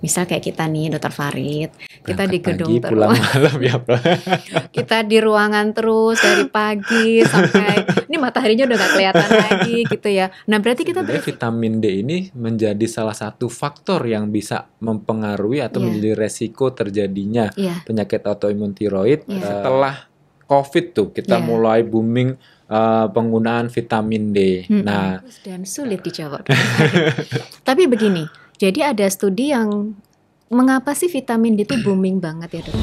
Misal kayak kita nih, Dokter Farid, kita Berangkat di pagi, gedung pulang terus, malam ya, Prof. kita di ruangan terus dari pagi sampai ini mataharinya udah nggak kelihatan lagi gitu ya. Nah, berarti kita Sebenarnya vitamin D ini menjadi salah satu faktor yang bisa mempengaruhi atau Iya, menjadi resiko terjadinya iya, penyakit autoimun tiroid. iya, Setelah COVID tuh kita iya. mulai booming penggunaan vitamin D. Nah, Bagus dan sulit dijawab, Dokter Farid. Tapi begini, jadi ada studi yang mengapa sih vitamin D itu booming banget ya, Dok?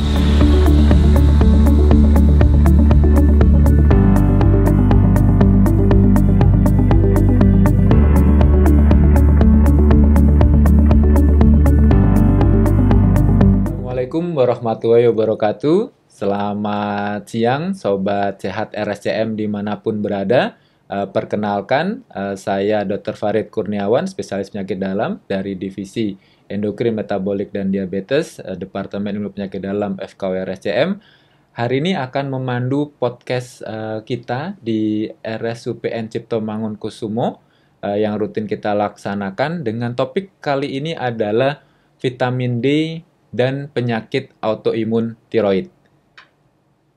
Assalamualaikum warahmatullahi wabarakatuh. Selamat siang, Sobat Sehat RSCM dimanapun berada. Perkenalkan, saya Dr. Farid Kurniawan, spesialis penyakit dalam dari Divisi Endokrin Metabolik dan Diabetes, Departemen Ilmu Penyakit Dalam FKW RSCM. Hari ini akan memandu podcast kita di RSUPN Cipto Mangunkusumo yang rutin kita laksanakan dengan topik kali ini adalah vitamin D dan penyakit autoimun tiroid.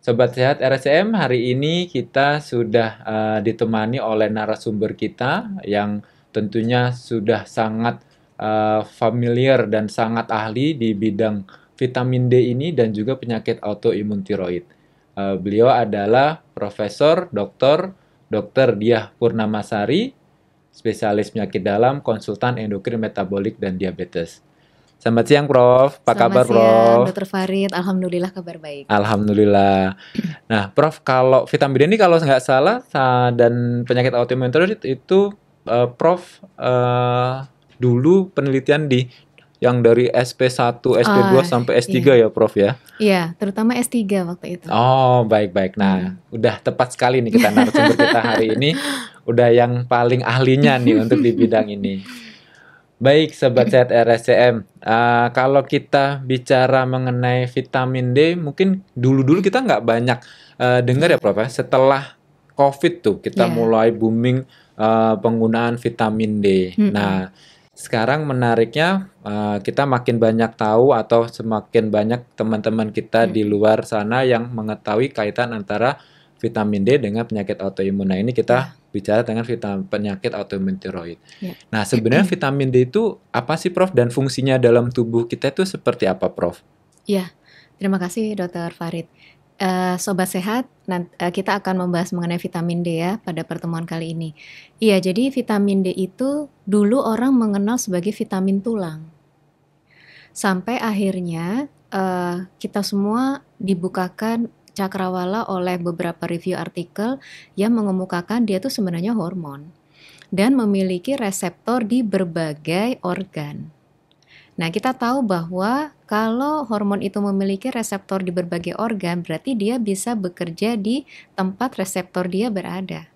Sobat Sehat RSCM, hari ini kita sudah ditemani oleh narasumber kita yang tentunya sudah sangat familiar dan sangat ahli di bidang vitamin D ini dan juga penyakit autoimun tiroid. Beliau adalah Profesor Dr. Diah Purnamasari, spesialis penyakit dalam, konsultan endokrin metabolik dan diabetes. Selamat siang, Prof. Apa kabar, Selamat siang, Prof? Dokter Farid. Alhamdulillah kabar baik. Alhamdulillah. Nah, Prof, kalau vitamin D ini kalau nggak salah dan penyakit autoimun tiroid itu, Prof, dulu penelitian yang dari SP1, SP2 sampai S3 Iya, ya, Prof ya? iya, terutama S3 waktu itu. Oh, baik-baik. Nah, udah tepat sekali nih kita narasumber kita hari ini, udah yang paling ahlinya nih untuk di bidang ini. Baik, Sobat Sehat RSCM, kalau kita bicara mengenai vitamin D, mungkin dulu-dulu kita nggak banyak dengar ya, Prof ya. Setelah COVID tuh kita Iya. mulai booming penggunaan vitamin D. Nah, sekarang menariknya kita makin banyak tahu atau semakin banyak teman-teman kita di luar sana yang mengetahui kaitan antara vitamin D dengan penyakit autoimun. Nah, ini kita bicara dengan penyakit autoimun tiroid. Iya. Nah, sebenarnya vitamin D itu apa sih, Prof? Dan fungsinya dalam tubuh kita itu seperti apa, Prof? Iya, terima kasih Dokter Farid. Sobat Sehat, kita akan membahas mengenai vitamin D ya pada pertemuan kali ini. Iya, jadi vitamin D itu dulu orang mengenal sebagai vitamin tulang. Sampai akhirnya kita semua dibukakan cakrawala oleh beberapa review artikel yang mengemukakan dia itu sebenarnya hormon dan memiliki reseptor di berbagai organ. Nah, kita tahu bahwa kalau hormon itu memiliki reseptor di berbagai organ, berarti dia bisa bekerja di tempat reseptor dia berada.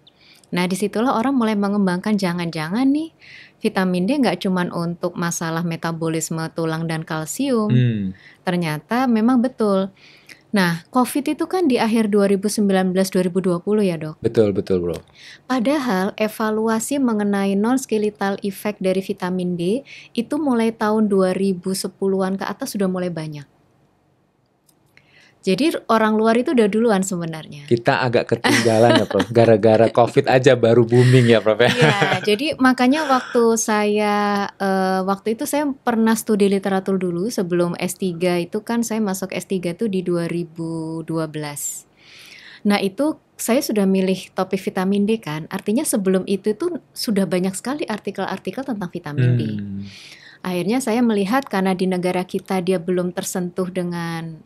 Nah, disitulah orang mulai mengembangkan jangan-jangan nih vitamin D nggak cuma untuk masalah metabolisme tulang dan kalsium. Ternyata memang betul. Nah, COVID itu kan di akhir 2019-2020 ya, Dok? Betul, Bro. Padahal evaluasi mengenai non-skeletal effect dari vitamin D itu mulai tahun 2010-an ke atas sudah mulai banyak. Jadi orang luar itu udah duluan sebenarnya. Kita agak ketinggalan ya, Prof. Gara-gara COVID aja baru booming ya, Prof ya. Iya, jadi makanya waktu itu saya pernah studi literatur dulu sebelum S3 itu kan saya masuk S3 itu di 2012. Nah, itu saya sudah milih topik vitamin D kan. Artinya sebelum itu tuh sudah banyak sekali artikel-artikel tentang vitamin D. Akhirnya saya melihat karena di negara kita dia belum tersentuh dengan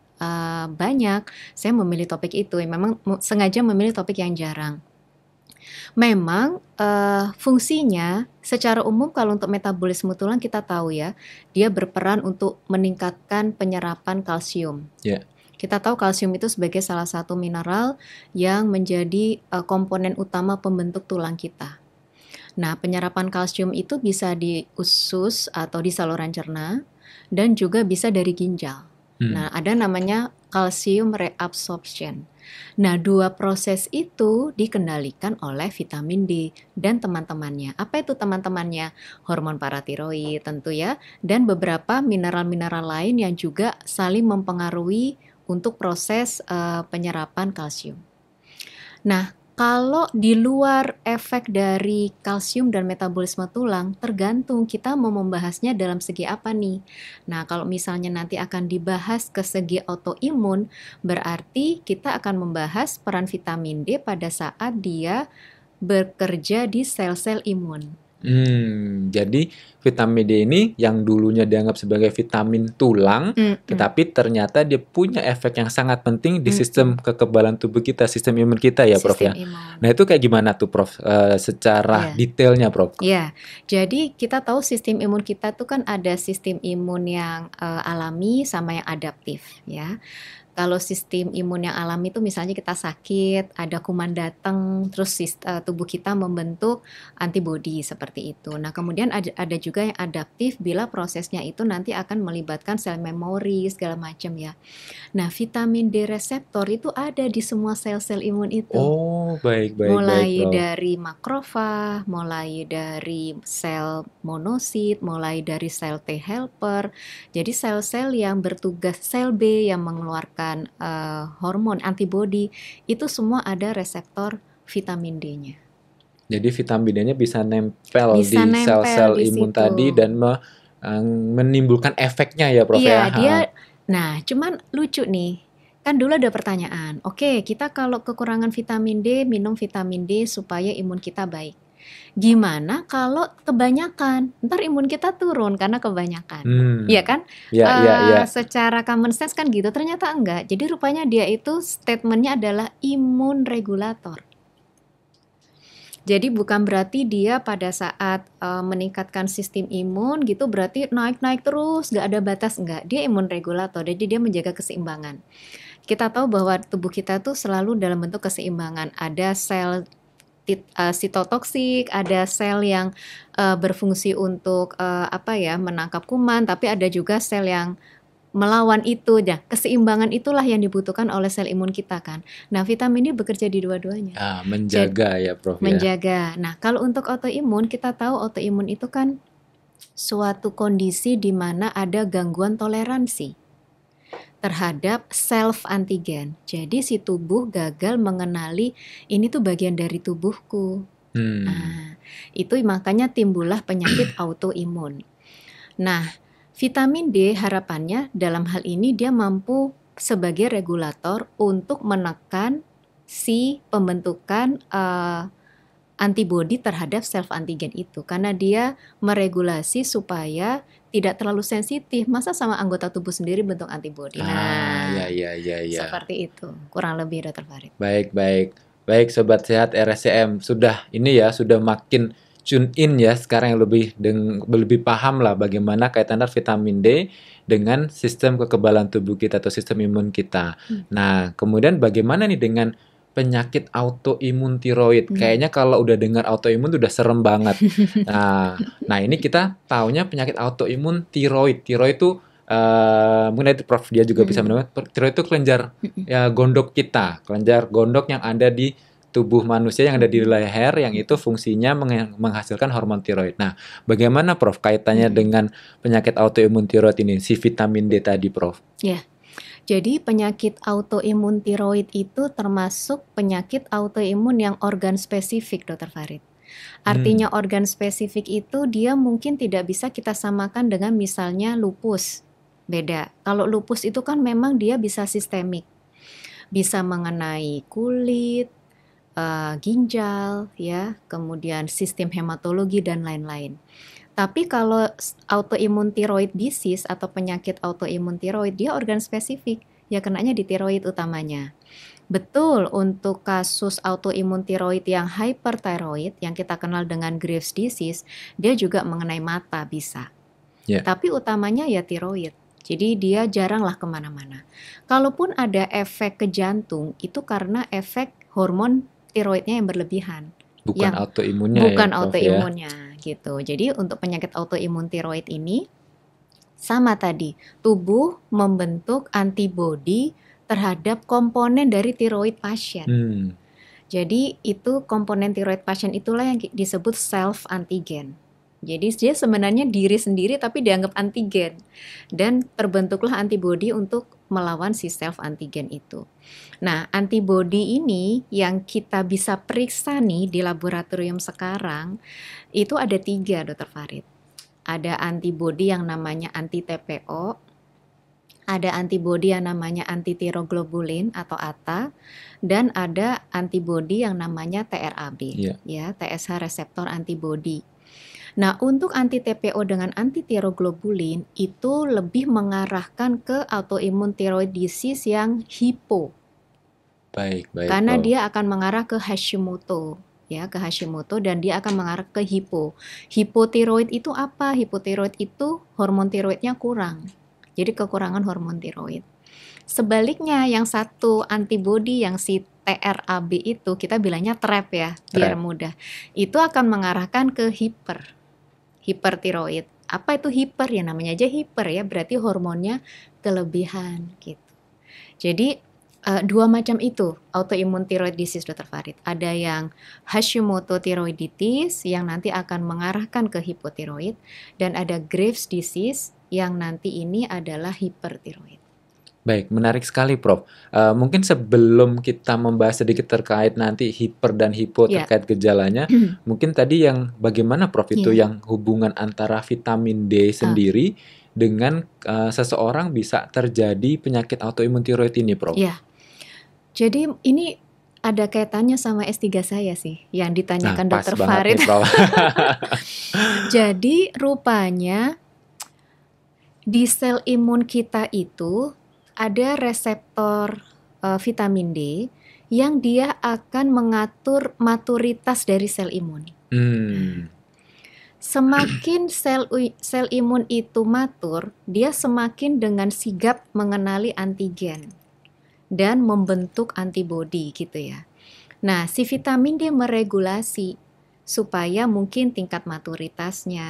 banyak, saya memilih topik itu. Memang sengaja memilih topik yang jarang. Memang fungsinya secara umum kalau untuk metabolisme tulang kita tahu ya, dia berperan untuk meningkatkan penyerapan kalsium. Yeah. Kita tahu kalsium itu sebagai salah satu mineral yang menjadi komponen utama pembentuk tulang kita. Nah, penyerapan kalsium itu bisa di usus atau di saluran cerna dan juga bisa dari ginjal. Hmm. Nah, ada namanya calcium reabsorption. Nah, dua proses itu dikendalikan oleh vitamin D dan teman-temannya. Apa itu teman-temannya? Hormon paratiroid tentu ya, dan beberapa mineral-mineral lain yang juga saling mempengaruhi untuk proses penyerapan kalsium. Nah, kalau di luar efek dari kalsium dan metabolisme tulang, tergantung kita mau membahasnya dalam segi apa nih. Nah, kalau misalnya nanti akan dibahas ke segi autoimun, berarti kita akan membahas peran vitamin D pada saat dia bekerja di sel-sel imun. Jadi vitamin D ini yang dulunya dianggap sebagai vitamin tulang, Mm-mm. tetapi ternyata dia punya efek yang sangat penting di sistem Mm-mm. kekebalan tubuh kita, sistem imun kita ya, Prof Sistem ya. imun. Nah, itu kayak gimana tuh, Prof? Secara Iya. detailnya, Prof? Ya, jadi kita tahu sistem imun kita tuh kan ada sistem imun yang alami sama yang adaptif ya. Kalau sistem imun yang alami itu misalnya kita sakit, ada kuman datang, terus tubuh kita membentuk antibodi seperti itu. Nah, kemudian ada juga yang adaptif bila prosesnya itu nanti akan melibatkan sel memori segala macam ya. Nah, vitamin D reseptor itu ada di semua sel-sel imun itu. Oh, baik, baik, baik, Mulai Prof. dari makrofag, mulai dari sel monosit, mulai dari sel T helper. Jadi sel-sel yang bertugas, sel B yang mengeluarkan hormon antibodi, itu semua ada reseptor vitamin D-nya. Jadi vitamin D-nya bisa nempel Bisa di nempel sel-sel di imun situ. tadi dan menimbulkan efeknya ya, Prof Iya, ya. dia. Nah, cuman lucu nih. Kan dulu ada pertanyaan. Oke, kita kalau kekurangan vitamin D, minum vitamin D supaya imun kita baik. Gimana kalau kebanyakan? Ntar imun kita turun karena kebanyakan. Iya kan? Ya, ya, ya. Secara common sense kan gitu. Ternyata enggak. Jadi rupanya dia itu statementnya adalah imun regulator. Jadi bukan berarti dia pada saat meningkatkan sistem imun gitu berarti naik-naik terus, nggak ada batas, nggak. Dia imun regulator, jadi dia menjaga keseimbangan. Kita tahu bahwa tubuh kita tuh selalu dalam bentuk keseimbangan. Ada sel sitotoksik, ada sel yang berfungsi untuk menangkap kuman, tapi ada juga sel yang melawan itu. Nah, keseimbangan itulah yang dibutuhkan oleh sel imun kita kan. Nah, vitamin D bekerja di dua-duanya. Jadi Menjaga ya, Prof ya. menjaga. Nah, kalau untuk autoimun, kita tahu autoimun itu kan suatu kondisi di mana ada gangguan toleransi terhadap self antigen. Jadi si tubuh gagal mengenali ini tuh bagian dari tubuhku. Nah, itu makanya timbullah penyakit autoimun. Nah, vitamin D harapannya dalam hal ini dia mampu sebagai regulator untuk menekan si pembentukan antibodi terhadap self antigen itu karena dia meregulasi supaya tidak terlalu sensitif. Masa sama anggota tubuh sendiri bentuk antibodi. Nah, ya. seperti itu. Kurang lebih Dr. Farid. Baik, baik. Baik, Sobat Sehat RSCM. Sudah makin tune in ya sekarang yang lebih paham lah bagaimana kaitan vitamin D dengan sistem kekebalan tubuh kita atau sistem imun kita. Nah, kemudian bagaimana nih dengan penyakit autoimun tiroid? Kayaknya kalau udah dengar autoimun udah serem banget. Nah, ini kita taunya penyakit autoimun tiroid. Tiroid itu mungkin itu Prof dia juga bisa menemukan tiroid itu kelenjar ya gondok kita, kelenjar gondok yang ada di tubuh manusia yang ada di leher yang itu fungsinya menghasilkan hormon tiroid. Nah, bagaimana Prof kaitannya dengan penyakit autoimun tiroid ini, si vitamin D tadi, Prof? Ya. Jadi penyakit autoimun tiroid itu termasuk penyakit autoimun yang organ spesifik, Dr. Farid. Artinya organ spesifik itu dia mungkin tidak bisa kita samakan dengan misalnya lupus. Beda. Kalau lupus itu kan memang dia bisa sistemik. Bisa mengenai kulit, ginjal, ya, kemudian sistem hematologi dan lain-lain. Tapi kalau autoimun thyroid disease atau penyakit autoimun tiroid, dia organ spesifik, ya kenanya di tiroid utamanya. Betul, untuk kasus autoimun tiroid yang hyperthyroid, yang kita kenal dengan Graves disease, dia juga mengenai mata bisa. Tapi utamanya ya tiroid. Jadi dia jaranglah kemana-mana. Kalaupun ada efek ke jantung, itu karena efek hormon tiroidnya yang berlebihan. Bukan autoimunnya bukan ya, Prof, autoimunnya gitu. Jadi untuk penyakit autoimun tiroid ini Sama tadi, tubuh membentuk antibodi terhadap komponen dari tiroid pasien. Hmm, Jadi itu komponen tiroid pasien itulah yang disebut self antigen. Jadi dia sebenarnya diri sendiri tapi dianggap antigen dan terbentuklah antibodi untuk melawan si self antigen itu. Nah, antibodi ini yang kita bisa periksa nih di laboratorium sekarang itu ada 3, Dokter Farid. Ada antibodi yang namanya anti-TPO, ada antibodi yang namanya antitiroglobulin atau ATA, dan ada antibodi yang namanya TRAB, iya. ya, TSH reseptor antibodi. Nah, untuk anti-TPO dengan antitiroglobulin itu lebih mengarahkan ke autoimmune thyroid disease yang hipo, Baik, baik, karena Prof. dia akan mengarah ke Hashimoto, ya, ke Hashimoto dan dia akan mengarah ke hipo. Hipotiroid itu apa? Hipotiroid itu hormon tiroidnya kurang. Jadi kekurangan hormon tiroid. Sebaliknya yang satu antibodi yang si TRAB itu kita bilangnya TRAP ya, biar Trap. mudah. Itu akan mengarahkan ke hipertiroid. Apa itu hiper? Ya namanya aja hiper ya, berarti hormonnya kelebihan gitu. Jadi dua macam itu autoimmune thyroid disease, Dr. Farid. Ada yang Hashimoto thyroiditis yang nanti akan mengarahkan ke hipotiroid dan ada Graves disease yang nanti ini adalah hipertiroid. Baik, menarik sekali, Prof. Mungkin sebelum kita membahas sedikit terkait nanti hiper dan hipo Ya, terkait gejalanya, mungkin tadi yang bagaimana, Prof, itu ya, yang hubungan antara vitamin D oke, sendiri dengan seseorang bisa terjadi penyakit autoimun tiroid ini, Prof. ya. Jadi ini ada kaitannya sama S3 saya sih yang Nah, ditanyakan pas Dr. banget nih, Farid. Prof. Jadi rupanya di sel imun kita itu ada reseptor vitamin D yang dia akan mengatur maturitas dari sel imun. Hmm, Semakin sel imun itu matur, dia semakin dengan sigap mengenali antigen dan membentuk antibodi gitu ya. Nah, si vitamin D meregulasi supaya mungkin tingkat maturitasnya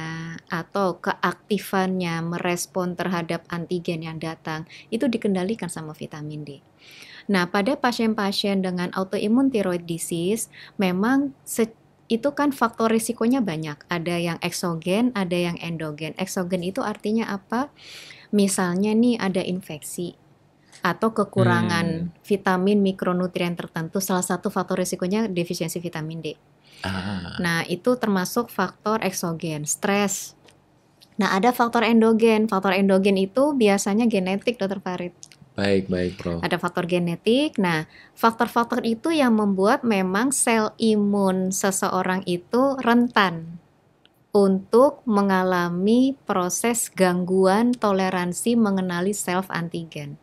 atau keaktifannya merespon terhadap antigen yang datang itu dikendalikan sama vitamin D. Nah, pada pasien-pasien dengan autoimmune thyroid disease memang itu kan faktor risikonya banyak. Ada yang eksogen, ada yang endogen. Eksogen itu artinya apa? Misalnya nih ada infeksi atau hmm, kekurangan vitamin mikronutrien tertentu, salah satu faktor risikonya defisiensi vitamin D. ah, Nah, itu termasuk faktor eksogen, stres. Nah, ada faktor endogen. Faktor endogen itu biasanya genetik, Dokter Farid. baik, baik, Prof. Ada faktor genetik. Nah, faktor-faktor itu yang membuat memang sel imun seseorang itu rentan untuk mengalami proses gangguan toleransi mengenali self antigen.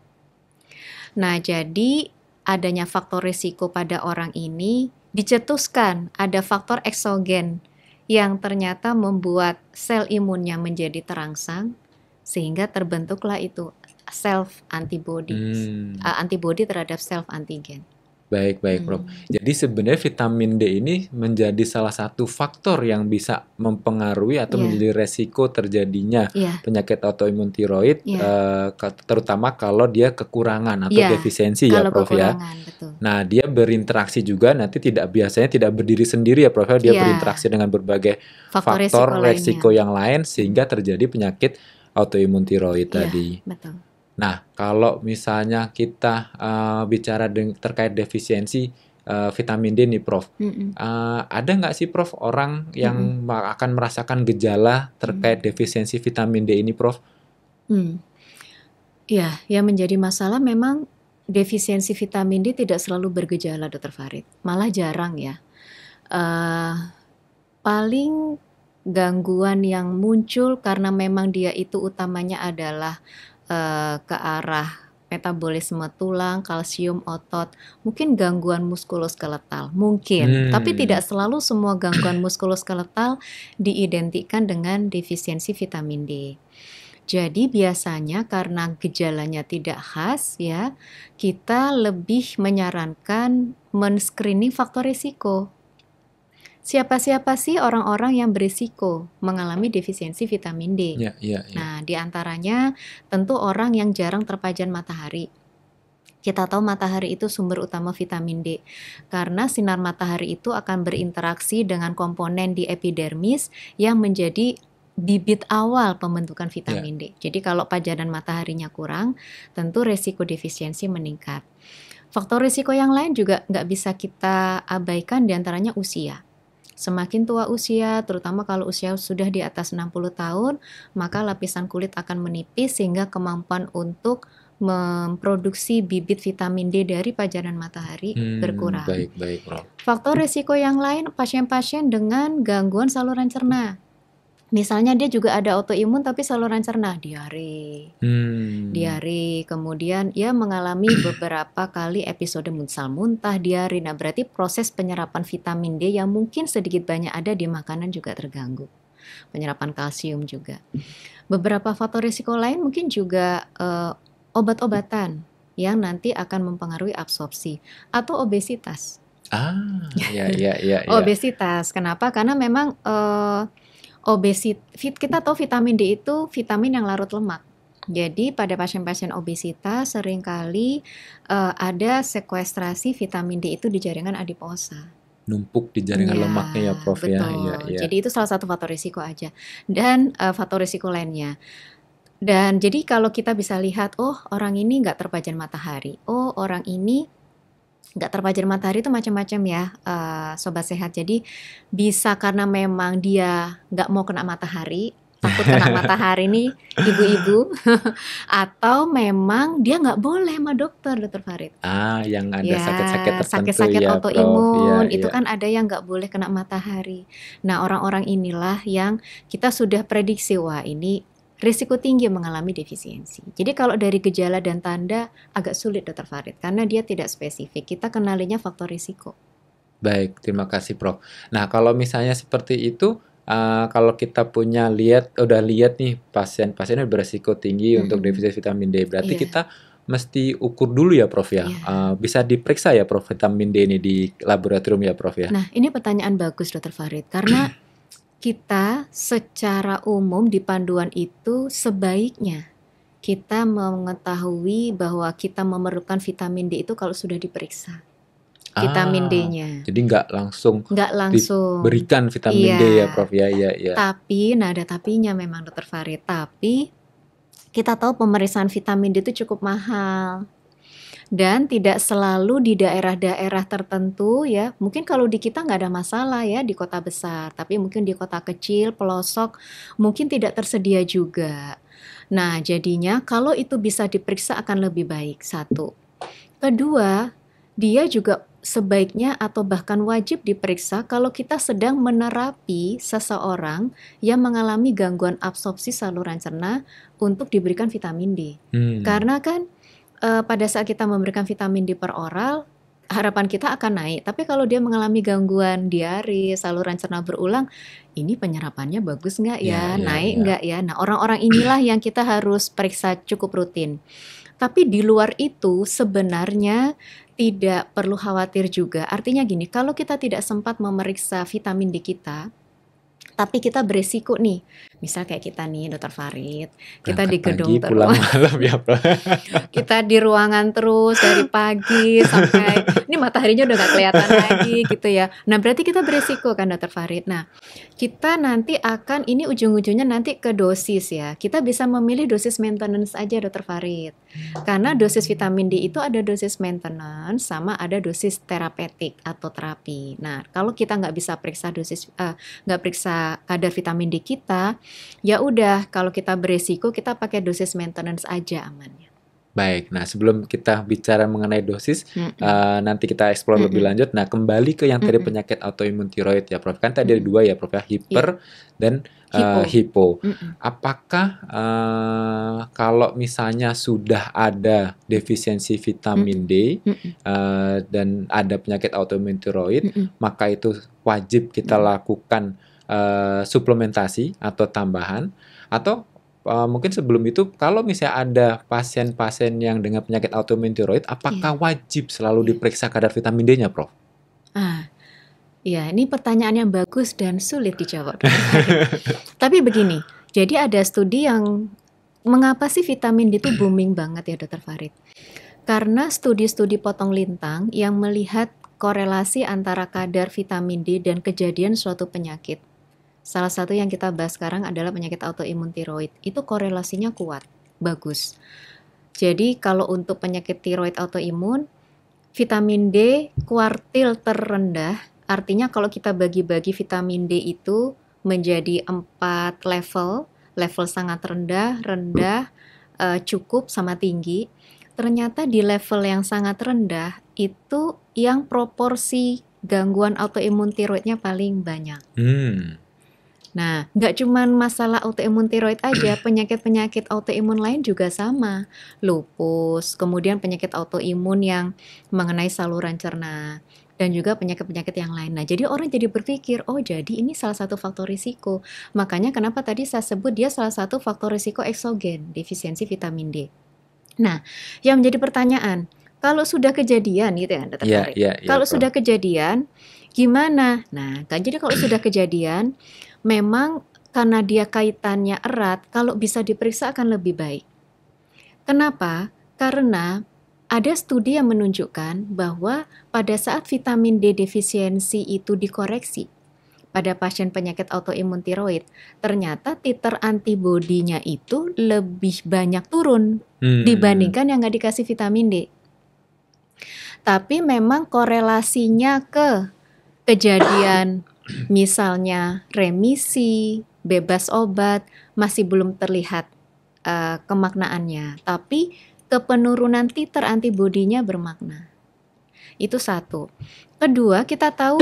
Nah, jadi adanya faktor risiko pada orang ini dicetuskan ada faktor eksogen yang ternyata membuat sel imunnya menjadi terangsang sehingga terbentuklah itu self antibody, Hmm. antibody terhadap self antigen. Baik, baik, Prof. Jadi sebenarnya vitamin D ini menjadi salah satu faktor yang bisa mempengaruhi atau Iya, menjadi resiko terjadinya iya, penyakit autoimun tiroid, iya, terutama kalau dia kekurangan atau iya. defisiensi ya, Kalau Prof ya. kekurangan, betul. Nah, dia berinteraksi juga nanti biasanya tidak berdiri sendiri ya, Prof ya. Dia Iya, berinteraksi dengan berbagai faktor risiko faktor lainnya. resiko yang lain sehingga terjadi penyakit autoimun tiroid Iya, tadi. betul. Nah, kalau misalnya kita bicara terkait defisiensi vitamin D nih, Prof. Mm-mm. Ada nggak sih, Prof, orang Mm-mm. yang akan merasakan gejala terkait Mm. defisiensi vitamin D ini, Prof? Hmm. Ya, yang menjadi masalah memang defisiensi vitamin D tidak selalu bergejala, Dokter Farid. Malah jarang ya. Eh, paling gangguan yang muncul karena memang dia itu utamanya adalah ke arah metabolisme tulang, kalsium, otot, mungkin gangguan muskuloskeletal, mungkin. Tapi Hmm, tidak selalu semua gangguan muskuloskeletal diidentikan dengan defisiensi vitamin D. Jadi biasanya karena gejalanya tidak khas ya, kita lebih menyarankan men-screening faktor risiko. siapa-siapa sih orang-orang yang berisiko mengalami defisiensi vitamin D? Ya, ya, ya. Nah, di antaranya tentu orang yang jarang terpajan matahari. Kita tahu matahari itu sumber utama vitamin D, karena sinar matahari itu akan berinteraksi dengan komponen di epidermis yang menjadi bibit awal pembentukan Ya. vitamin D. Jadi kalau pajanan mataharinya kurang, tentu resiko defisiensi meningkat. Faktor risiko yang lain juga nggak bisa kita abaikan, diantaranya usia. Semakin tua usia, terutama kalau usia sudah di atas 60 tahun, maka lapisan kulit akan menipis sehingga kemampuan untuk memproduksi bibit vitamin D dari pajanan matahari berkurang. Baik, Prof. Faktor risiko yang lain, pasien-pasien dengan gangguan saluran cerna. Misalnya dia juga ada autoimun tapi saluran cerna, diare, kemudian ya mengalami beberapa kali episode muntah, diare. Nah, berarti proses penyerapan vitamin D yang mungkin sedikit banyak ada di makanan juga terganggu. Penyerapan kalsium juga. Beberapa faktor risiko lain mungkin juga obat-obatan yang nanti akan mempengaruhi absorpsi atau obesitas. Ya. Obesitas, kenapa? Karena memang kita tahu vitamin D itu vitamin yang larut lemak. Jadi pada pasien-pasien obesitas seringkali ada sekuestrasi vitamin D itu di jaringan adiposa. Numpuk di jaringan lemaknya ya, Prof. Betul. Ya. Jadi itu salah satu faktor risiko aja. Dan faktor risiko lainnya. Dan jadi kalau kita bisa lihat, oh orang ini nggak terpajan matahari, oh orang ini nggak terpajan matahari itu macam-macam ya, sobat sehat. Jadi bisa karena memang dia nggak mau kena matahari, takut kena matahari nih ibu-ibu, atau memang dia nggak boleh sama dokter Farid. Yang ada sakit-sakit tertentu sakit-sakit ya, autoimun, Prof. itu kan ada yang nggak boleh kena matahari. Nah, orang-orang inilah yang kita sudah prediksi, wah ini risiko tinggi mengalami defisiensi. Jadi kalau dari gejala dan tanda agak sulit Dr. Farid karena dia tidak spesifik. Kita kenalinya faktor risiko. Baik, terima kasih Prof. Nah, kalau misalnya seperti itu, kalau kita udah lihat nih pasien-pasiennya beresiko tinggi untuk defisit vitamin D, berarti kita mesti ukur dulu ya Prof ya. Bisa diperiksa ya Prof vitamin D ini di laboratorium ya Prof ya. Nah, ini pertanyaan bagus Dr. Farid karena kita secara umum di panduan itu sebaiknya kita mengetahui bahwa kita memerlukan vitamin D itu kalau sudah diperiksa vitamin D-nya. Jadi nggak langsung diberikan vitamin D ya Prof ya. Tapi, ada tapinya memang Dr. Farid. Tapi kita tahu pemeriksaan vitamin D itu cukup mahal. Dan tidak selalu di daerah-daerah tertentu ya. Mungkin kalau di kita nggak ada masalah ya di kota besar. Tapi mungkin di kota kecil, pelosok, mungkin tidak tersedia juga. Nah, jadinya kalau itu bisa diperiksa akan lebih baik. Satu. Kedua, dia juga sebaiknya atau bahkan wajib diperiksa kalau kita sedang menerapi seseorang yang mengalami gangguan absorpsi saluran cerna untuk diberikan vitamin D. Karena kan pada saat kita memberikan vitamin D per oral, harapan kita akan naik. Tapi kalau dia mengalami gangguan diare, saluran cerna berulang, ini penyerapannya bagus nggak ya? Naik nggak ya? Nah, orang-orang inilah yang kita harus periksa cukup rutin. Tapi di luar itu sebenarnya tidak perlu khawatir juga. Artinya gini, kalau kita tidak sempat memeriksa vitamin D kita, tapi kita beresiko nih, misal kayak kita nih Dr. Farid, kita di gedung terus pulang malam ya Prof. Kita di ruangan terus dari pagi sampai ini mataharinya udah gak kelihatan lagi gitu ya. Nah berarti kita beresiko kan Dr. Farid. Nah kita nanti akan, ini ujung-ujungnya nanti ke dosis ya. Kita bisa memilih dosis maintenance aja Dr. Farid. Karena dosis vitamin D itu ada dosis maintenance sama ada dosis terapeutik atau terapi. Nah kalau kita nggak bisa periksa nggak periksa kadar vitamin D kita, ya udah kalau kita beresiko kita pakai dosis maintenance aja amannya. Baik, nah sebelum kita bicara mengenai dosis, nanti kita explore lebih lanjut. Nah kembali ke yang tadi penyakit autoimun tiroid ya Prof. Kan tadi ada dua ya Prof ya, hiper dan hipo. Apakah kalau misalnya sudah ada defisiensi vitamin D dan ada penyakit autoimun tiroid, maka itu wajib kita lakukan suplementasi atau tambahan, atau mungkin sebelum itu kalau misalnya ada pasien-pasien yang dengan penyakit autoimun tiroid, apakah wajib selalu diperiksa kadar vitamin D-nya, Prof? Ya, ini pertanyaan yang bagus dan sulit dijawab, Dokter Farid. Tapi begini, jadi ada studi yang mengapa sih vitamin D itu booming banget ya, Dokter Farid? Karena studi-studi potong lintang yang melihat korelasi antara kadar vitamin D dan kejadian suatu penyakit. Salah satu yang kita bahas sekarang adalah penyakit autoimun tiroid. Itu korelasinya kuat, bagus. Jadi kalau untuk penyakit tiroid autoimun, vitamin D kuartil terendah, artinya kalau kita bagi-bagi vitamin D itu menjadi 4 level, level sangat rendah, rendah, cukup sama tinggi. Ternyata di level yang sangat rendah itu yang proporsi gangguan autoimun tiroidnya paling banyak. Nah, nggak cuma masalah autoimun tiroid aja, penyakit-penyakit autoimun lain juga sama. Lupus, kemudian penyakit autoimun yang mengenai saluran cerna, dan juga penyakit-penyakit yang lain. Nah, jadi orang jadi berpikir, oh jadi ini salah satu faktor risiko. Makanya kenapa tadi saya sebut dia salah satu faktor risiko eksogen, defisiensi vitamin D. Nah, yang menjadi pertanyaan, kalau sudah kejadian gitu ya, Dokter Iya, Farid. iya, iya, Kalau Prof. sudah kejadian, gimana? Nah, jadi kalau sudah kejadian, memang karena dia kaitannya erat, kalau bisa diperiksa akan lebih baik. Kenapa? Karena ada studi yang menunjukkan bahwa pada saat vitamin D defisiensi itu dikoreksi pada pasien penyakit autoimun tiroid, ternyata titer antibodinya itu lebih banyak turun dibandingkan yang nggak dikasih vitamin D. Tapi memang korelasinya ke kejadian misalnya remisi, bebas obat, masih belum terlihat kemaknaannya. Tapi kepenurunan titer antibodinya bermakna. Itu satu. Kedua, kita tahu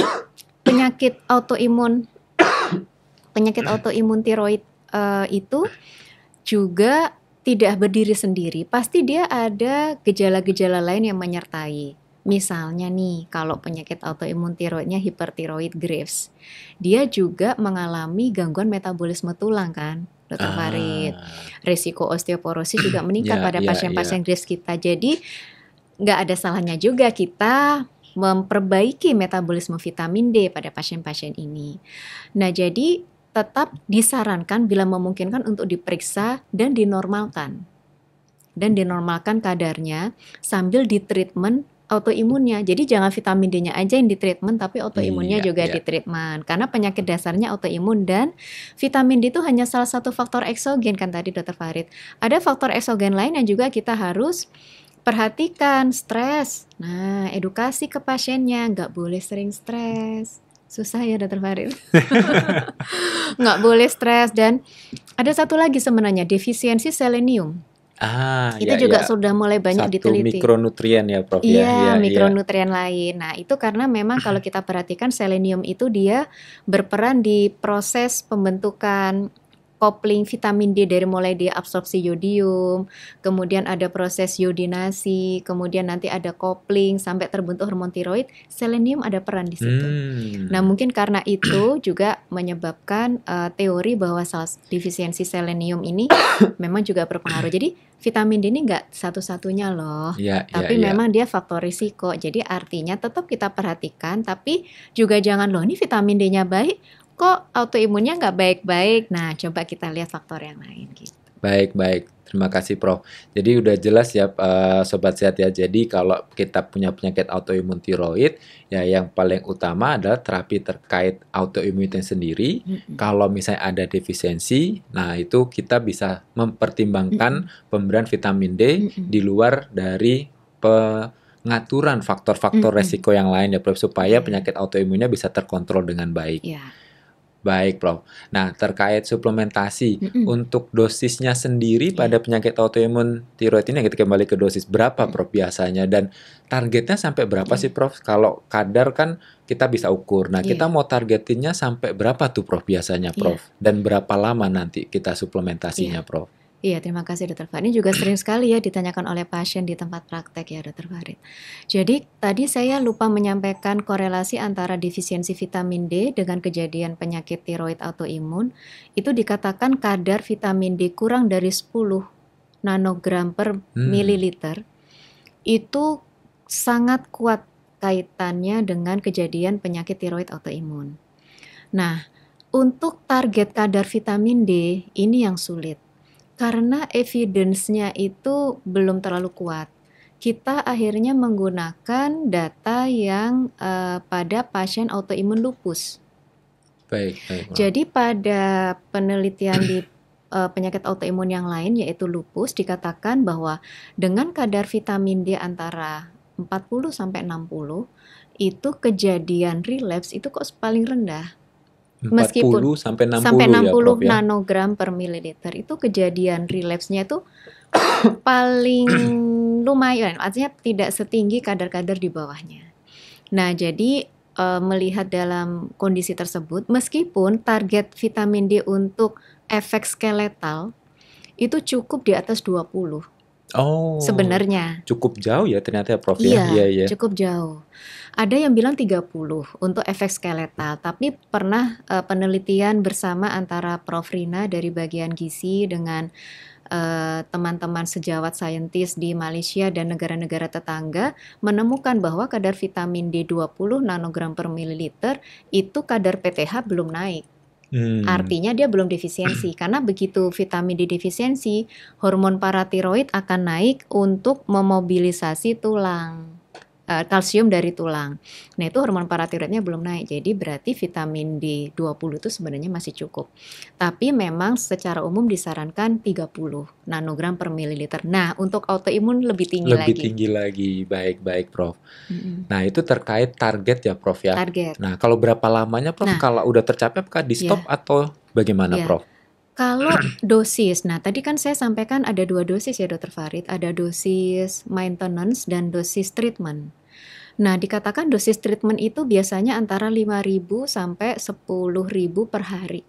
penyakit autoimun tiroid itu juga tidak berdiri sendiri. Pasti dia ada gejala-gejala lain yang menyertai. Misalnya nih, kalau penyakit autoimun tiroidnya hipertiroid Graves, dia juga mengalami gangguan metabolisme tulang kan, Dokter Farid. Risiko osteoporosis juga meningkat pada pasien-pasien Graves kita. Jadi nggak ada salahnya juga kita memperbaiki metabolisme vitamin D pada pasien-pasien ini. Nah, jadi tetap disarankan bila memungkinkan untuk diperiksa dan dinormalkan. Dan dinormalkan kadarnya sambil ditreatment autoimunnya. Jadi jangan vitamin D-nya aja yang ditreatment, tapi autoimunnya juga ditreatment. Karena penyakit dasarnya autoimun dan vitamin D itu hanya salah satu faktor eksogen kan tadi Dokter Farid. Ada faktor eksogen lain yang juga kita harus perhatikan, stres. Nah, edukasi ke pasiennya, nggak boleh sering stres. Susah ya Dokter Farid. Nggak boleh stres. Dan ada satu lagi sebenarnya, defisiensi selenium. Itu juga sudah mulai banyak diteliti. Satu mikronutrien ya Prof. Iya, mikronutrien lain. Nah, itu karena memang kalau kita perhatikan selenium itu dia berperan di proses pembentukan coupling vitamin D dari mulai dia absorpsi yodium, kemudian ada proses yodinasi, kemudian nanti ada coupling sampai terbentuk hormon tiroid, selenium ada peran di situ. Nah, mungkin karena itu juga menyebabkan teori bahwa defisiensi selenium ini memang juga berpengaruh. Jadi vitamin D ini nggak satu-satunya loh, tapi memang dia faktor risiko. Jadi artinya tetap kita perhatikan, tapi juga jangan loh ini vitamin D-nya baik, kok autoimunnya nggak baik-baik. Nah, coba kita lihat faktor yang lain gitu. Baik. Terima kasih Prof. Jadi udah jelas ya Sobat Sehat ya. Jadi kalau kita punya penyakit autoimun tiroid, ya yang paling utama adalah terapi terkait autoimunitas sendiri. Kalau misalnya ada defisiensi, nah itu kita bisa mempertimbangkan pemberian vitamin D di luar dari pengaturan faktor-faktor resiko yang lain ya Prof, supaya penyakit autoimunnya bisa terkontrol dengan baik. Baik, Prof. Nah, terkait suplementasi, untuk dosisnya sendiri pada penyakit autoimun tiroid ini, kita kembali ke dosis berapa, Prof, biasanya? Dan targetnya sampai berapa sih, Prof? Kalau kadar kan kita bisa ukur. Nah, kita mau targetinnya sampai berapa tuh, Prof, biasanya, Prof? Dan berapa lama nanti kita suplementasinya, Prof? Iya, terima kasih Dokter Farid. Ini juga sering sekali ya ditanyakan oleh pasien di tempat praktek ya Dokter Farid. Jadi tadi saya lupa menyampaikan korelasi antara defisiensi vitamin D dengan kejadian penyakit tiroid autoimun. Itu dikatakan kadar vitamin D kurang dari 10 nanogram per mililiter. Itu sangat kuat kaitannya dengan kejadian penyakit tiroid autoimun. Nah, untuk target kadar vitamin D ini yang sulit. Karena evidence-nya itu belum terlalu kuat. Kita akhirnya menggunakan data yang pada pasien autoimun lupus. Baik, baik, Prof. Jadi pada penelitian di penyakit autoimun yang lain yaitu lupus dikatakan bahwa dengan kadar vitamin D antara 40 sampai 60 itu kejadian relapse itu kok paling rendah. Meskipun 40 sampai sampai 60 ya, Prof 60 ya. nanogram per mililiter itu kejadian relapse-nya itu paling lumayan, artinya tidak setinggi kadar-kadar di bawahnya. Nah, jadi melihat dalam kondisi tersebut, meskipun target vitamin D untuk efek skeletal itu cukup di atas 20 Oh, sebenarnya. cukup jauh ya ternyata ya, Prof ya. Iya, Iya, iya. cukup jauh. Ada yang bilang 30 untuk efek skeletal, tapi pernah penelitian bersama antara Prof Rina dari bagian gizi dengan teman-teman sejawat saintis di Malaysia dan negara-negara tetangga menemukan bahwa kadar vitamin D 20 nanogram per mililiter itu kadar PTH belum naik. Artinya dia belum defisiensi, karena begitu vitamin D defisiensi, hormon paratiroid akan naik untuk memobilisasi tulang, kalsium dari tulang. Nah, itu hormon paratiroidnya belum naik, jadi berarti vitamin D 20 itu sebenarnya masih cukup. Tapi memang secara umum disarankan 30 nanogram per mililiter. Nah, untuk autoimun lebih tinggi Lebih lagi. tinggi lagi. Baik, baik, Prof. Mm-mm. Nah, itu terkait target ya, Prof ya. Target. Nah, kalau berapa lamanya, Prof? Nah, Kalau udah tercapai apakah di stop ya, atau bagaimana, ya. Prof? Kalau dosis, nah tadi kan saya sampaikan ada 2 dosis ya Dokter Farid, ada dosis maintenance dan dosis treatment. Nah, dikatakan dosis treatment itu biasanya antara 5.000 sampai 10.000 per hari.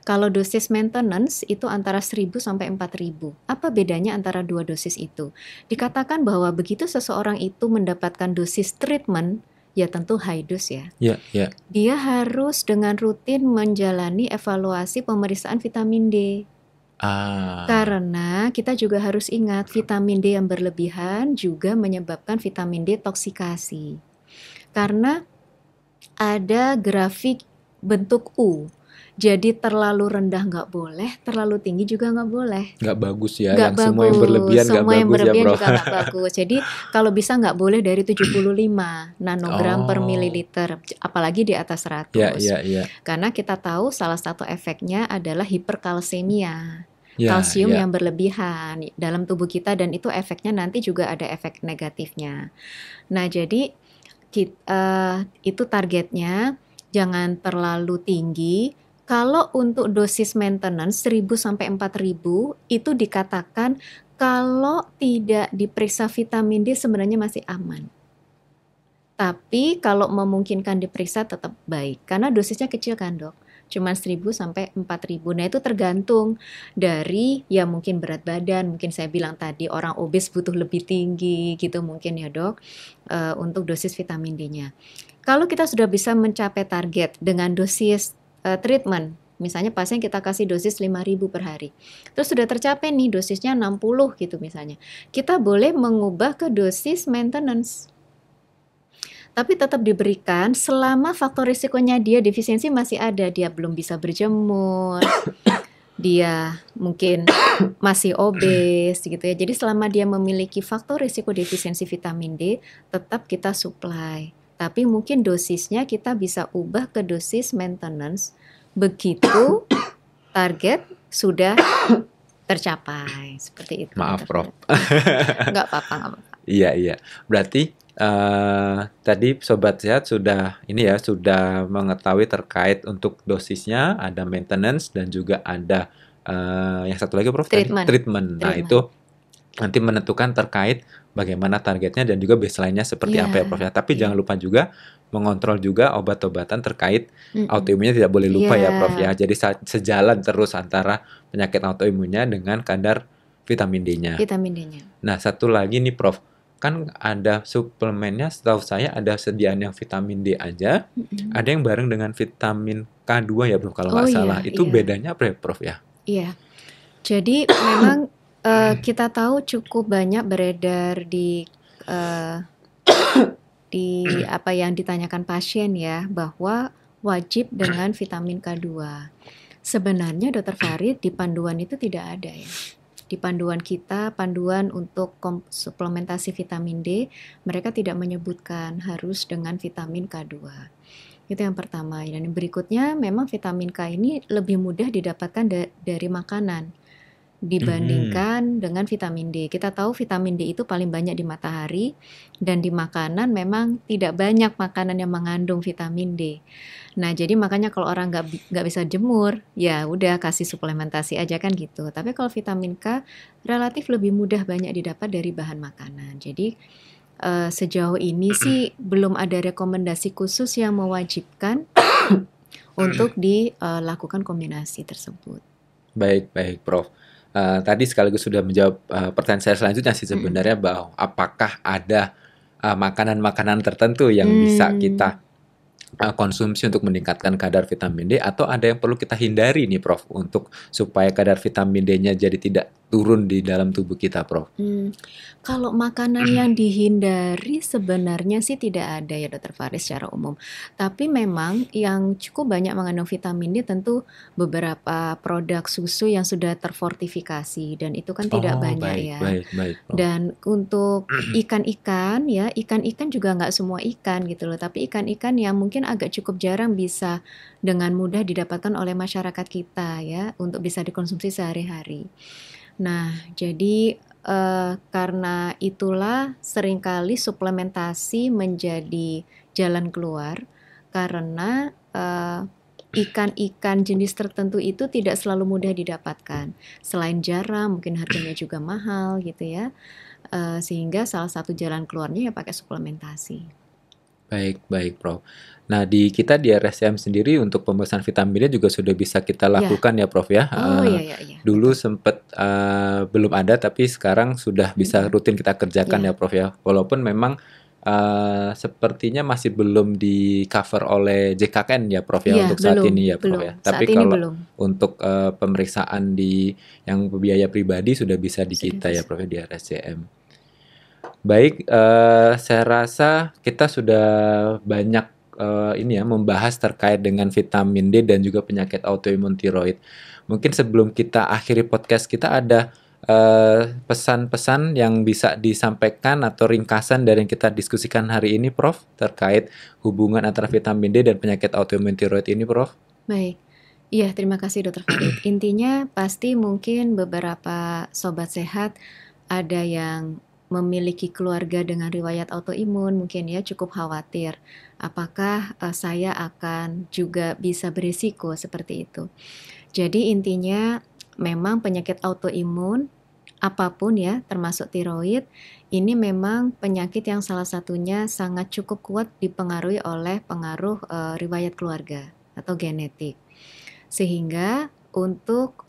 Kalau dosis maintenance itu antara 1.000 sampai 4.000. Apa bedanya antara dua dosis itu? Dikatakan bahwa begitu seseorang itu mendapatkan dosis treatment, ya tentu high dose ya. Ya, ya. Dia harus dengan rutin menjalani evaluasi pemeriksaan vitamin D. Karena kita juga harus ingat vitamin D yang berlebihan juga menyebabkan vitamin D toksikasi. Karena ada grafik bentuk U. Jadi terlalu rendah nggak boleh, terlalu tinggi juga nggak boleh. Nggak bagus ya, Nggak yang semua yang berlebihan nggak semua yang bagus ya, berlebihan Prof. juga nggak bagus. Jadi kalau bisa nggak boleh dari 75 nanogram per Oh, mililiter, apalagi di atas ya, 100. ya, ya. Karena kita tahu salah satu efeknya adalah hiperkalsemia. Ya, Kalsium ya. yang berlebihan dalam tubuh kita dan itu efeknya nanti juga ada efek negatifnya. Nah, jadi itu targetnya jangan terlalu tinggi. Kalau untuk dosis maintenance 1.000 sampai 4.000 itu dikatakan kalau tidak diperiksa vitamin D sebenarnya masih aman. Tapi kalau memungkinkan diperiksa tetap baik karena dosisnya kecil kan, Dok. Cuma 1.000 sampai 4.000. Nah, itu tergantung dari ya mungkin berat badan, mungkin saya bilang tadi orang obes butuh lebih tinggi gitu mungkin ya, Dok, untuk dosis vitamin D-nya. Kalau kita sudah bisa mencapai target dengan dosis treatment, misalnya pasien kita kasih dosis 5.000 per hari. Terus sudah tercapai nih dosisnya 60 gitu misalnya. Kita boleh mengubah ke dosis maintenance. Tapi tetap diberikan selama faktor risikonya dia defisiensi masih ada. Dia belum bisa berjemur, dia mungkin masih obes gitu ya. Jadi selama dia memiliki faktor risiko defisiensi vitamin D, tetap kita supply. Tapi mungkin dosisnya kita bisa ubah ke dosis maintenance begitu target sudah tercapai. Seperti itu. Maaf, Prof. Nggak apa-apa, nggak apa-apa. Iya, iya. Berarti tadi Sobat Sehat sudah ini ya, sudah mengetahui terkait untuk dosisnya, ada maintenance dan juga ada yang satu lagi, Prof, tadi treatment. Nah, itu nanti menentukan terkait bagaimana targetnya dan juga baseline-nya seperti apa ya, Prof ya. Tapi jangan lupa juga mengontrol juga obat-obatan terkait autoimunnya, tidak boleh lupa ya, Prof ya. Jadi sejalan terus antara penyakit autoimunnya dengan kadar vitamin D-nya. Vitamin D-nya. Nah, satu lagi nih, Prof. Kan ada suplemennya, setahu saya ada sediaan yang vitamin D aja, ada yang bareng dengan vitamin K2 ya, Prof, kalau nggak salah. Itu bedanya apa ya, Prof ya? Iya. Jadi memang kita tahu cukup banyak beredar di di apa yang ditanyakan pasien ya, bahwa wajib dengan vitamin K2. Sebenarnya Dokter Farid di panduan itu tidak ada ya. Di panduan kita, panduan untuk suplementasi vitamin D, mereka tidak menyebutkan harus dengan vitamin K2. Itu yang pertama. Dan yang berikutnya, memang vitamin K ini lebih mudah didapatkan dari makanan dibandingkan dengan vitamin D. Kita tahu vitamin D itu paling banyak di matahari, dan di makanan memang tidak banyak makanan yang mengandung vitamin D. Nah, jadi makanya kalau orang nggak bisa jemur, ya udah kasih suplementasi aja kan gitu. Tapi kalau vitamin K relatif lebih mudah banyak didapat dari bahan makanan. Jadi sejauh ini sih belum ada rekomendasi khusus yang mewajibkan untuk dilakukan kombinasi tersebut. Baik, baik, Prof. Tadi sekaligus sudah menjawab pertanyaan saya selanjutnya sih sebenarnya, bahwa apakah ada makanan-makanan tertentu yang bisa kita konsumsi untuk meningkatkan kadar vitamin D, atau ada yang perlu kita hindari nih, Prof, untuk supaya kadar vitamin D-nya jadi tidak turun di dalam tubuh kita, Prof? Kalau makanan yang dihindari sebenarnya sih tidak ada ya Dokter Faris secara umum. Tapi memang yang cukup banyak mengandung vitamin D tentu beberapa produk susu yang sudah terfortifikasi, dan itu kan tidak banyak baik, ya. baik, Prof. Dan untuk ikan-ikan ya, ikan-ikan juga nggak semua ikan gitu loh. Tapi ikan-ikan yang mungkin agak cukup jarang bisa dengan mudah didapatkan oleh masyarakat kita ya, untuk bisa dikonsumsi sehari-hari. Nah, jadi karena itulah seringkali suplementasi menjadi jalan keluar, karena ikan-ikan jenis tertentu itu tidak selalu mudah didapatkan. Selain jarang, mungkin harganya juga mahal gitu ya. Sehingga salah satu jalan keluarnya ya pakai suplementasi. Baik, baik, Prof. Nah, di RSCM sendiri untuk pemeriksaan vitamin D juga sudah bisa kita lakukan ya, Prof ya. Oh iya. Dulu sempat belum ada, tapi sekarang sudah bisa rutin kita kerjakan ya, Prof ya. Walaupun memang sepertinya masih belum di cover oleh JKKN ya, Prof ya, untuk saat ini ya, Prof ya. Tapi kalau untuk pemeriksaan yang biaya pribadi sudah bisa di kita ya, Prof ya, di RSCM. Baik, saya rasa kita sudah banyak membahas terkait dengan vitamin D dan juga penyakit autoimun tiroid. Mungkin sebelum kita akhiri podcast kita, ada pesan-pesan yang bisa disampaikan atau ringkasan dari yang kita diskusikan hari ini, Prof, terkait hubungan antara vitamin D dan penyakit autoimun tiroid ini, Prof? Baik. Iya, terima kasih Dokter Farid. Intinya pasti mungkin beberapa sobat sehat ada yang memiliki keluarga dengan riwayat autoimun, mungkin ya cukup khawatir. Apakah saya akan juga bisa berisiko seperti itu? Jadi intinya memang penyakit autoimun apapun ya, termasuk tiroid, ini memang penyakit yang salah satunya sangat cukup kuat dipengaruhi oleh pengaruh riwayat keluarga atau genetik. Sehingga untuk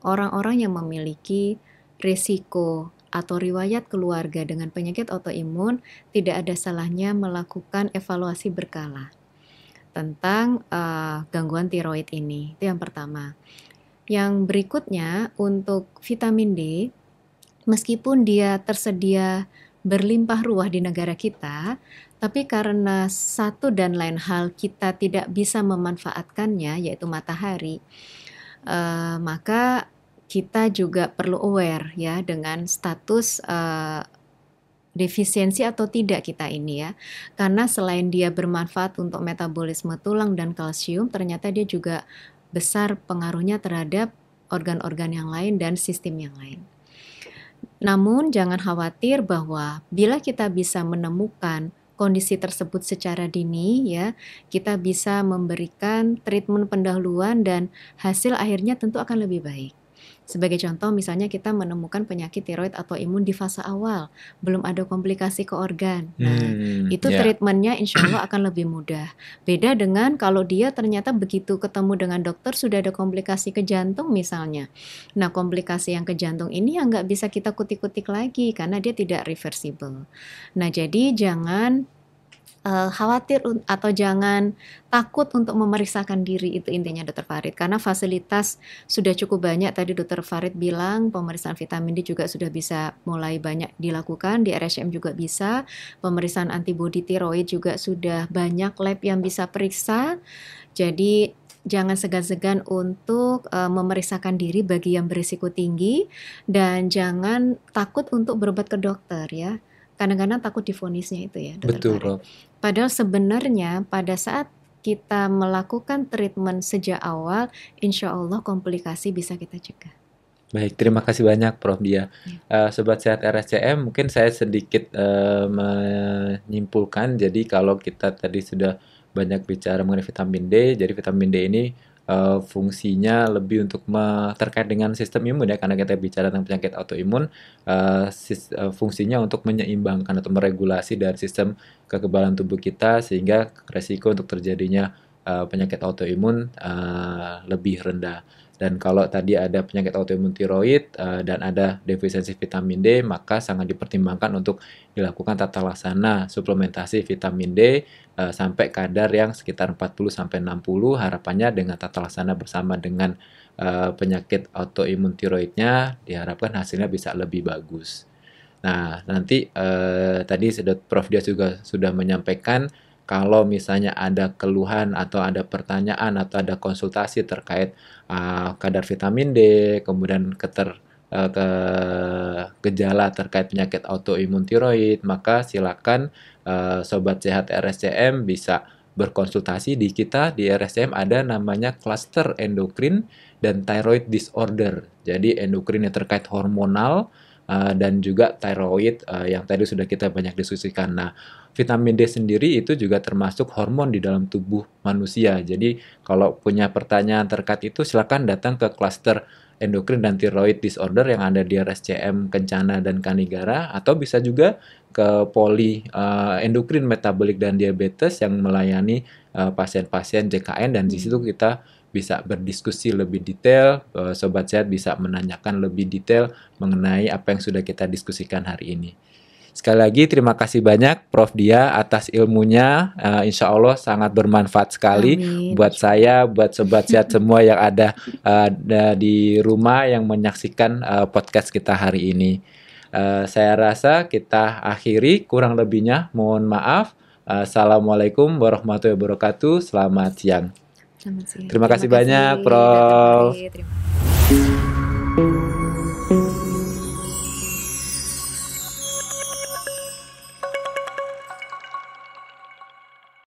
orang-orang yang memiliki risiko atau riwayat keluarga dengan penyakit autoimun, tidak ada salahnya melakukan evaluasi berkala tentang gangguan tiroid ini. Itu yang pertama. Yang berikutnya, untuk vitamin D, meskipun dia tersedia berlimpah ruah di negara kita, tapi karena satu dan lain hal kita tidak bisa memanfaatkannya, yaitu matahari, maka kita juga perlu aware ya dengan status defisiensi atau tidak kita ini ya. Karena selain dia bermanfaat untuk metabolisme tulang dan kalsium, ternyata dia juga besar pengaruhnya terhadap organ-organ yang lain dan sistem yang lain. Namun jangan khawatir bahwa bila kita bisa menemukan kondisi tersebut secara dini ya, kita bisa memberikan treatment pendahuluan dan hasil akhirnya tentu akan lebih baik. Sebagai contoh, misalnya kita menemukan penyakit tiroid autoimun di fase awal, belum ada komplikasi ke organ. Nah, itu treatmentnya insya Allah akan lebih mudah. Beda dengan kalau dia ternyata begitu ketemu dengan dokter sudah ada komplikasi ke jantung misalnya. Nah, komplikasi yang ke jantung ini yang nggak bisa kita kutik-kutik lagi karena dia tidak reversible. Nah, jadi jangan khawatir atau jangan takut untuk memeriksakan diri, itu intinya Dokter Farid. Karena fasilitas sudah cukup banyak, tadi Dokter Farid bilang pemeriksaan vitamin D juga sudah bisa mulai banyak dilakukan, di RSCM juga bisa, pemeriksaan antibodi tiroid juga sudah banyak lab yang bisa periksa. Jadi jangan segan-segan untuk memeriksakan diri bagi yang berisiko tinggi, dan jangan takut untuk berobat ke dokter ya. Kadang-kadang takut divonisnya itu ya, Dokter Betul, Farid. Prof. Padahal sebenarnya pada saat kita melakukan treatment sejak awal, insya Allah komplikasi bisa kita cegah. Baik, terima kasih banyak Prof. Dia. Sobat Sehat RSCM, mungkin saya sedikit menyimpulkan. Jadi kalau kita tadi sudah banyak bicara mengenai vitamin D, jadi vitamin D ini fungsinya lebih untuk terkait dengan sistem imun ya, karena kita bicara tentang penyakit autoimun, fungsinya untuk menyeimbangkan atau meregulasi dari sistem kekebalan tubuh kita sehingga resiko untuk terjadinya penyakit autoimun lebih rendah. Dan kalau tadi ada penyakit autoimun tiroid dan ada defisiensi vitamin D, maka sangat dipertimbangkan untuk dilakukan tata laksana suplementasi vitamin D sampai kadar yang sekitar 40-60, harapannya dengan tata laksana bersama dengan penyakit autoimun tiroidnya, diharapkan hasilnya bisa lebih bagus. Nah, nanti tadi Prof. Dia juga sudah menyampaikan kalau misalnya ada keluhan atau ada pertanyaan atau ada konsultasi terkait kadar vitamin D, kemudian gejala terkait penyakit autoimun tiroid, maka silakan Sobat Sehat RSCM bisa berkonsultasi di kita. Di RSCM ada namanya cluster endokrin dan thyroid disorder. Jadi endokrin yang terkait hormonal dan juga thyroid yang tadi sudah kita banyak diskusikan. Nah, vitamin D sendiri itu juga termasuk hormon di dalam tubuh manusia. Jadi kalau punya pertanyaan terkait itu silakan datang ke cluster endokrin dan thyroid disorder yang ada di RSCM Kencana dan Kanigara, atau bisa juga ke poli endokrin metabolik dan diabetes yang melayani pasien-pasien JKN, dan di situ kita bisa berdiskusi lebih detail. Sobat Sehat bisa menanyakan lebih detail mengenai apa yang sudah kita diskusikan hari ini. Sekali lagi terima kasih banyak Prof. Dia atas ilmunya, insya Allah sangat bermanfaat sekali. Amin. Buat saya, buat Sobat Sehat semua yang ada di rumah yang menyaksikan podcast kita hari ini. Saya rasa kita akhiri, kurang lebihnya mohon maaf. Assalamualaikum warahmatullahi wabarakatuh. Selamat siang. Selamat siang. Terima kasih banyak, Dr. Prof. Farid. Terima kasih.